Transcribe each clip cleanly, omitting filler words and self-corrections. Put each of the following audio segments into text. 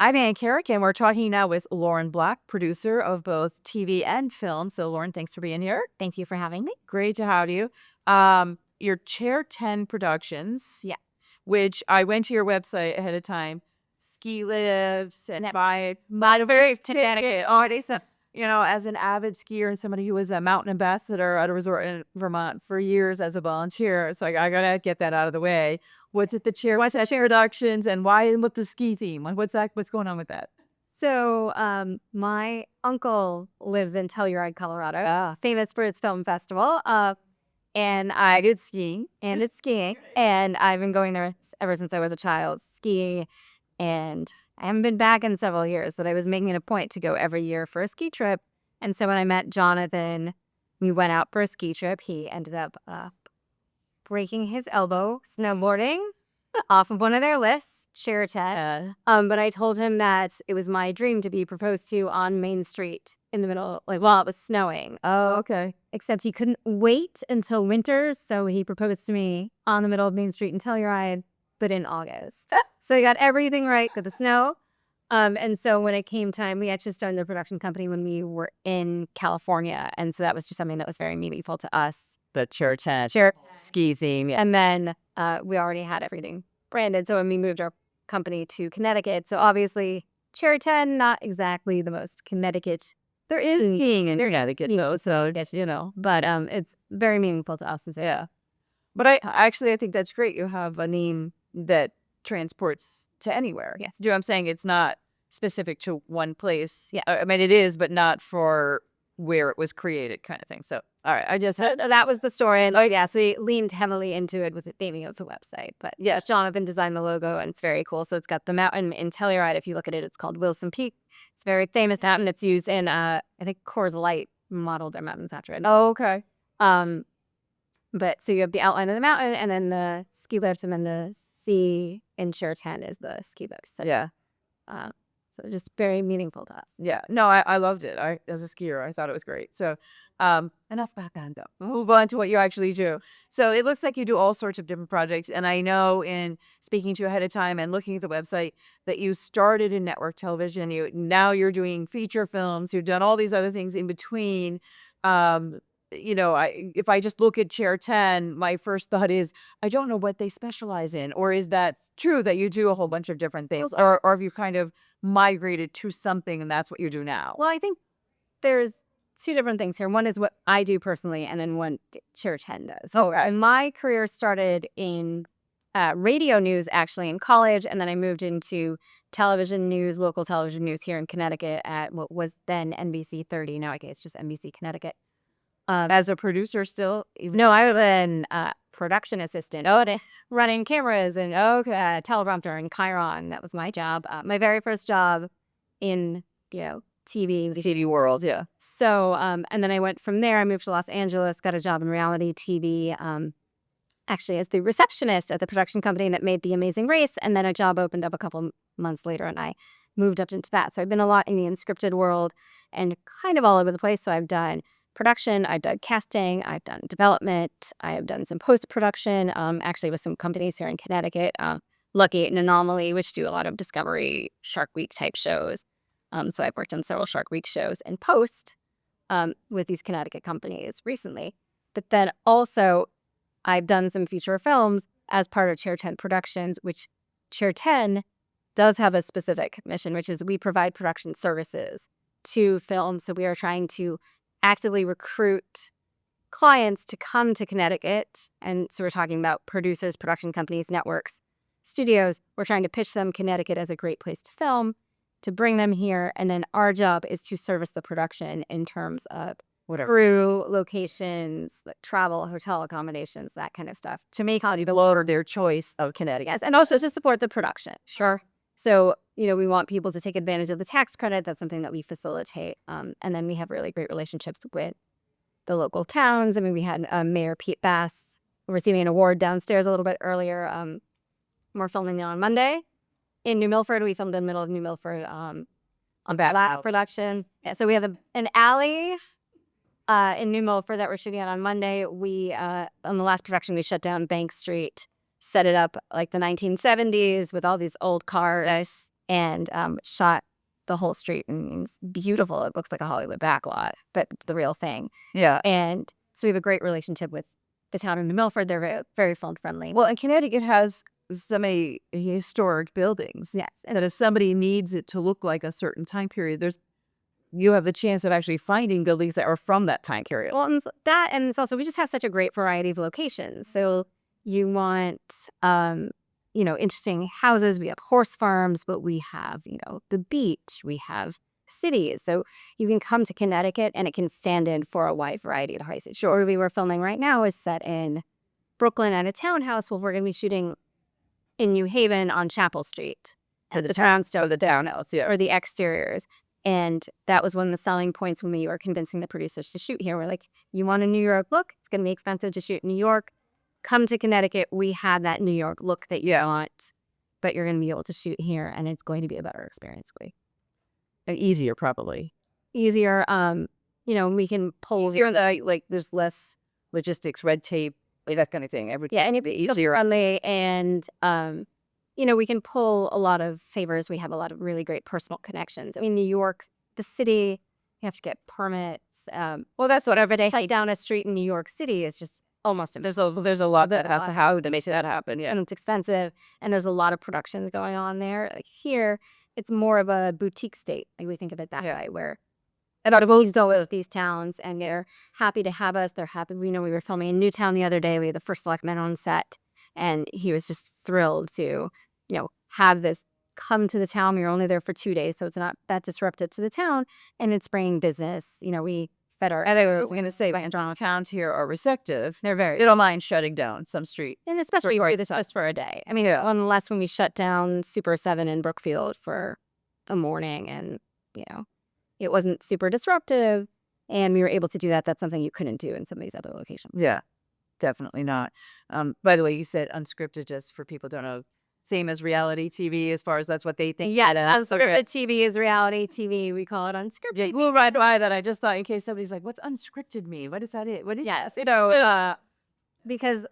I'm Ann Karrick, and we're talking now with Lauren Black, producer of both TV and film. So, Lauren, thanks for being here. Thank you for having me. Great to have you. Your Chair 10 Productions, Yeah. which I went to your website ahead of time, ski lives and buy Very ticket. So, as an avid skier and somebody who was a mountain ambassador at a resort in Vermont for years as a volunteer, so I gotta get that out of the way. What's at the chair? What's that chair productions, and why? What's the ski theme? Like, what's that? What's going on with that? So, my uncle lives in Telluride, Colorado, famous for its film festival. And I did skiing, and it's skiing, and I've been going there ever since I was a child, skiing, and I haven't been back in several years, but I was making it a point to go every year for a ski trip. And so when I met Jonathan, we went out for a ski trip. He ended up breaking his elbow snowboarding off of one of their lists, Chair 10. But I told him that it was my dream to be proposed to on Main Street in the middle, while it was snowing. Oh, okay. Except he couldn't wait until winter, so he proposed to me on the middle of Main Street in Telluride, but in August. So he got everything right with the snow. And so when it came time, we actually started the production company when we were in California. And so that was just something that was very meaningful to us. The Chair 10 ski theme. Yeah. And then we already had everything branded. So when we moved our company to Connecticut, so obviously Chair 10, not exactly the most Connecticut. There is skiing in Connecticut, though, so yes, but it's very meaningful to us. Yeah. But I think that's great. You have a name that transports to anywhere. Yes. Do you know what I'm saying? It's not specific to one place. Yeah. I mean, it is, but not for where it was created, kind of thing. So, all right. That was the story. And so we leaned heavily into it with the theming of the website. But yeah, Jonathan designed the logo, and it's very cool. So it's got the mountain in Telluride. If you look at it, it's called Wilson Peak. It's a very famous mountain. It's used in, I think Coors Light modeled their mountains after it. Oh, okay. But so you have the outline of the mountain, and then the ski lift, and then the sea in Chair 10 is the ski lift. So yeah. So just very meaningful to us. Yeah. No, I loved it. As a skier, I thought it was great. So enough background, though. We'll move on to what you actually do. So it looks like you do all sorts of different projects. And I know in speaking to you ahead of time and looking at the website that you started in network television. Now you're doing feature films. You've done all these other things in between. If I just look at Chair 10, my first thought is, I don't know what they specialize in. Or is that true that you do a whole bunch of different things? Or have you kind of migrated to something and that's what you do now? Well, I think there's two different things here. One is what I do personally, and then one Chair 10 does. Oh, right. My career started in radio news, actually, in college, and then I moved into television news, local television news here in Connecticut at what was then NBC 30. Now I guess it's just NBC Connecticut. As a producer still? No, I was an production assistant, running cameras and teleprompter and Chiron. That was my job. My very first job in, TV. The TV world, yeah. So, and then I went from there. I moved to Los Angeles, got a job in reality TV, actually as the receptionist at the production company that made The Amazing Race. And then a job opened up a couple months later, and I moved up into that. So I've been a lot in the unscripted world and kind of all over the place. So I've done production, I've done casting, I've done development, I have done some post-production, actually with some companies here in Connecticut, Lucky 8 and Anomaly, which do a lot of Discovery, Shark Week type shows. So I've worked on several Shark Week shows in post with these Connecticut companies recently. But then also I've done some feature films as part of Chair 10 Productions, which Chair 10 does have a specific mission, which is we provide production services to films. So we are trying to actively recruit clients to come to Connecticut. And so we're talking about producers, production companies, networks, studios. We're trying to pitch them Connecticut as a great place to film, to bring them here. And then our job is to service the production in terms of crew, locations, like travel, hotel accommodations, that kind of stuff. To make people their choice of Connecticut. Yes, and also to support the production. Sure. So, we want people to take advantage of the tax credit. That's something that we facilitate. And then we have really great relationships with the local towns. I mean, we had Mayor Pete Bass receiving an award downstairs a little bit earlier. We're filming on Monday in New Milford. We filmed in the middle of New Milford on that production. Yeah, so we have an alley in New Milford that we're shooting on Monday. We, on the last production, we shut down Bank Street, set it up like the 1970s with all these old cars, and shot the whole street, and it's beautiful. It looks like a Hollywood backlot, but it's the real thing. Yeah. And so we have a great relationship with the town of New Milford. They're very, very film friendly. Well, and Connecticut has so many historic buildings. Yes. And that if somebody needs it to look like a certain time period, you have the chance of actually finding buildings that are from that time period. Well, and it's also, we just have such a great variety of locations. So you want, interesting houses. We have horse farms, but we have, the beach. We have cities. So you can come to Connecticut and it can stand in for a wide variety of places. Sure. Where we were filming right now is set in Brooklyn at a townhouse. Well, we're going to be shooting in New Haven on Chapel Street. The townhouse, or the exteriors. And that was one of the selling points when we were convincing the producers to shoot here. We're like, you want a New York look? It's going to be expensive to shoot in New York. Come to Connecticut. We have that New York look that you want, but you're going to be able to shoot here, and it's going to be a better experience. Easier, probably. Easier. We can pull. Easier, like there's less logistics, red tape, like that kind of thing. And it'd be easier. Friendly, and we can pull a lot of favors. We have a lot of really great personal connections. I mean, New York, the city, you have to get permits. Well, that's what every day. Fight down a street in New York City is just almost there's a lot that has to happen to make that happen. Yeah, and it's expensive, and there's a lot of productions going on there. Like here, it's more of a boutique state. Like we think of it that way, where and out of all these towns, and they're happy to have us. They're happy. We were filming in Newtown the other day. We had the first selectman on set, and he was just thrilled to, have this come to the town. We were only there for 2 days, so it's not that disruptive to the town, and it's bringing business. We fed our. And I was going to say, my towns here are receptive. They're very. They don't mind shutting down some street, and especially just for a day. I mean, unless when we shut down Super 7 in Brookfield for a morning, and it wasn't super disruptive, and we were able to do that. That's something you couldn't do in some of these other locations. Yeah, definitely not. By the way, you said unscripted, just for people who don't know. Same as reality TV, as far as that's what they think. Yeah, unscripted TV is reality TV. We call it unscripted. Yeah, we'll right by that. I just thought, in case somebody's like, "What's unscripted mean? What is that? What is?" Yes, because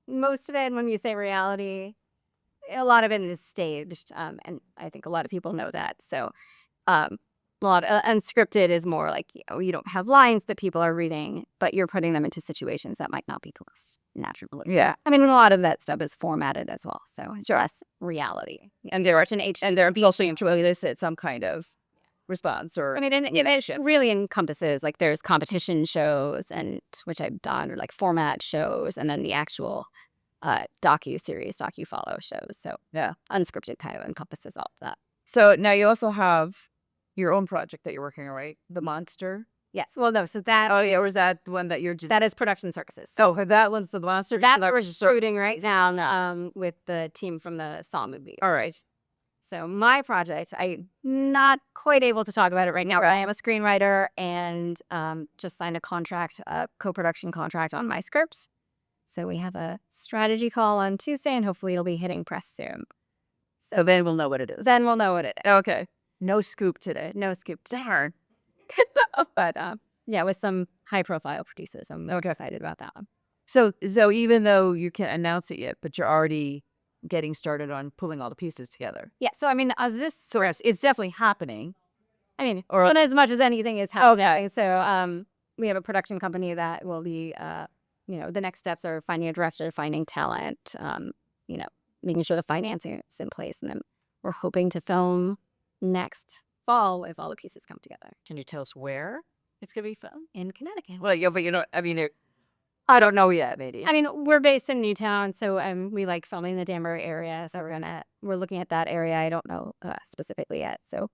most of it, when you say reality, a lot of it is staged, and I think a lot of people know that. So, a lot of unscripted is more like you don't have lines that people are reading, but you're putting them into situations that might not be close naturally. Yeah, I mean, a lot of that stuff is formatted as well, so it's less reality. And there are also to elicit some kind of response, or it really encompasses, like, there's competition shows, and which I've done, or like format shows, and then the actual docu-follow shows. So yeah, unscripted kind of encompasses all of that. So now you also have your own project that you're working on, right? The Monster. Yes. Well, no. So that. Oh yeah. Or is that the one that you're? That is Production Circuses. Oh, that one's the Monster. That we're shooting right now with the team from the Saw movie. All right. So my project, I'm not quite able to talk about it right now. But I am a screenwriter, and just signed a co-production contract on my script. So we have a strategy call on Tuesday, and hopefully it'll be hitting press soon. So then we'll know what it is. Okay. No scoop today. No scoop. Darn. But with some high-profile producers, I'm excited about that one. So even though you can't announce it yet, but you're already getting started on pulling all the pieces together. Yeah. So I mean, it's definitely happening. I mean, or as much as anything is happening. Okay. So we have a production company that will be, the next steps are finding a director, finding talent, making sure the financing is in place, and then we're hoping to film next fall if all the pieces come together. Can you tell us where it's going to be filmed? In Connecticut. Well, yeah, but I don't know yet, maybe. I mean, we're based in Newtown, so we like filming the Danbury area, so we're looking at that area. I don't know specifically yet. So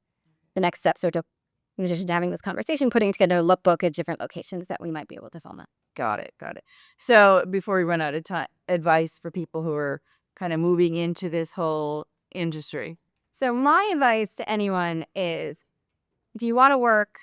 the next steps are in addition to having this conversation, putting together a lookbook at different locations that we might be able to film at. Got it. So before we run out of time, advice for people who are kind of moving into this whole industry. So my advice to anyone is, if you want to work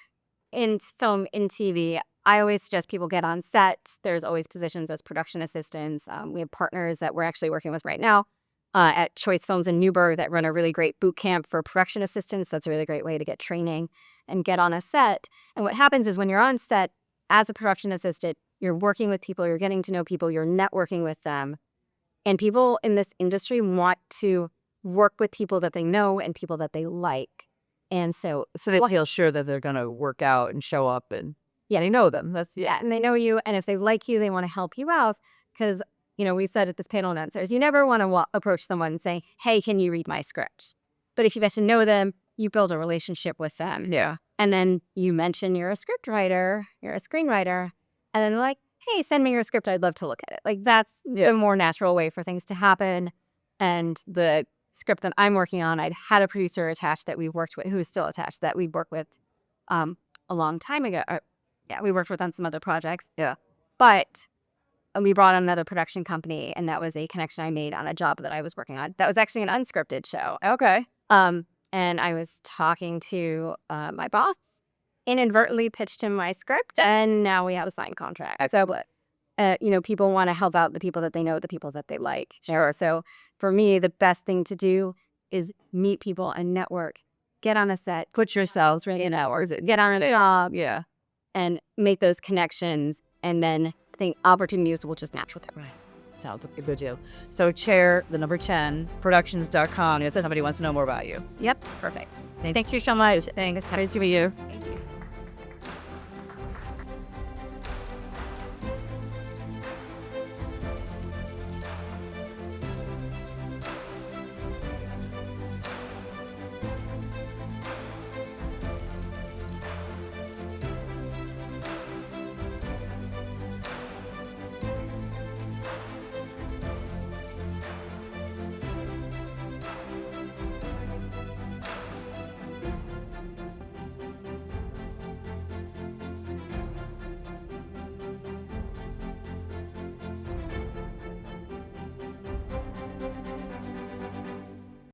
in film, in TV, I always suggest people get on set. There's always positions as production assistants. We have partners that we're actually working with right now at Choice Films in Newburgh that run a really great boot camp for production assistants. That's a really great way to get training and get on a set. And what happens is, when you're on set as a production assistant, you're working with people, you're getting to know people, you're networking with them. And people in this industry want to work with people that they know and people that they like. And so, So they feel sure that they're going to work out and show up, and they know them. That's yeah, and they know you. And if they like you, they want to help you out. Because, we said at this panel of answers, you never want to approach someone and say, hey, can you read my script? But if you get to know them, you build a relationship with them. Yeah. And then you mention you're a script writer, you're a screenwriter, and then they're like, hey, send me your script. I'd love to look at it. Like, that's the more natural way for things to happen. And the script that I'm working on, I'd had a producer attached that we worked with, who is still attached, that we worked with a long time ago. We worked with on some other projects. Yeah. But we brought on another production company, and that was a connection I made on a job that I was working on. That was actually an unscripted show. Okay. And I was talking to my boss, inadvertently pitched him my script, and now we have a signed contract. Excellent. So, people want to help out the people that they know, the people that they like. Sure. So for me, the best thing to do is meet people and network, get on a set, Put yourselves right in hours. get on a job, Yeah. and make those connections, and then think opportunities will just match with it. Sounds like a good deal. So Chair, the number 10, productions.com. If somebody wants to know more about you. Yep, perfect. Thank you so much. Thanks. Nice to meet you. Thank you.